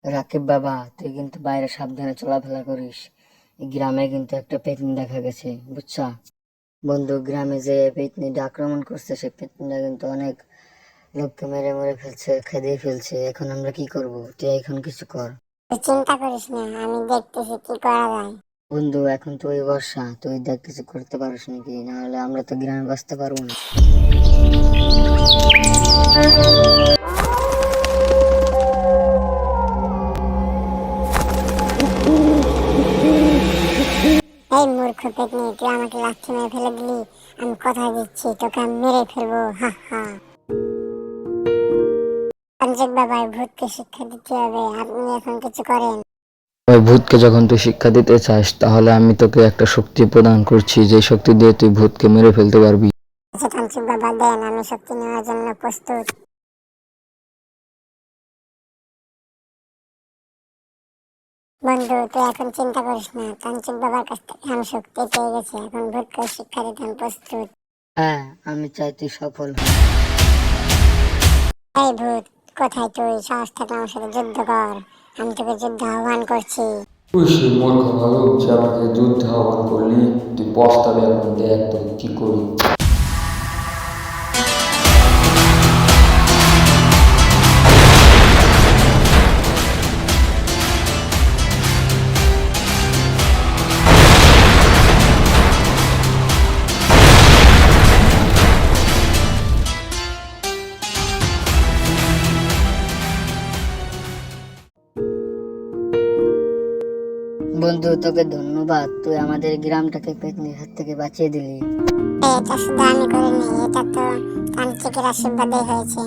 রাকিব বাবা, তুই কিন্তু বাইরে সাবধানে চলাফেরা করিস। এই গ্রামে কিন্তু একটা পেতনি দেখা গেছে, বুঝছা? বন্ধু, গ্রামে যে পেতনিটা আক্রমণ করছে, সে পেতনিটা কিন্তু অনেক লোককে মেরে মেরে ফেলছে, খেয়ে ফেলছে। এখন আমরা কি করব? তুই এখন কিছু কর। তুই চিন্তা করিস না, আমি দেখতেছি কি করা যায়। বন্ধু, এখন তুই বর্ষা, তুই দেখ কিছু করতে পারিস নাকি, না হলে আমরা তো গ্রামে বাঁচতে পারবো না। এই মূর্খ পেতনি, তুই আমাকে লাথি মেরে ফেলে দিলি। আমি কথা দিচ্ছি, তোকে আমি মেরে ফেলবো। হা হা। পঞ্চায়েত বাবা, এই ভূতকে শিক্ষা দিতে হবে, আপনি এখন কিছু করেন। ওই ভূতকে যখন তুই শিক্ষা দিতে চাস, তাহলে আমি তোকে একটা শক্তি প্রদান করছি, যে শক্তি দিয়ে তুই ভূতকে মেরে ফেলতে পারবি। আচ্ছা তান্ত্রিক বাবা, দেন, আমি শক্তি নেওয়ার জন্য প্রস্তুত। বন্ধু, তুই এখন চিন্তা করিস না, তান্ত্রিক বাবার কাছ থেকে আমি শক্তি পেয়ে গেছি, এখন ভূতকে শিক্ষা দিতে আমি প্রস্তুত। হ্যাঁ, আমি চাই তুই সফল হ। এই ভূত, কোথায় তুই? সাহস থাকলে আমার সাথে যুদ্ধ কর, আমি তোকে যুদ্ধ আহ্বান করছি। তুই সেই মূর্খ ভালুক যে আমাকে যুদ্ধে আহ্বান করলি। তুই পস্তাবি, এখন দেখ তুই কি করি। বন্ধু, তোকে ধন্যবাদ, তুই আমাদের গ্রামটাকে পেতনির হাত থেকে বাঁচিয়ে দিলি। এটা শুধু আমি করিনি, এটা তো তান্ত্রিকের আশীর্বাদে হয়েছে।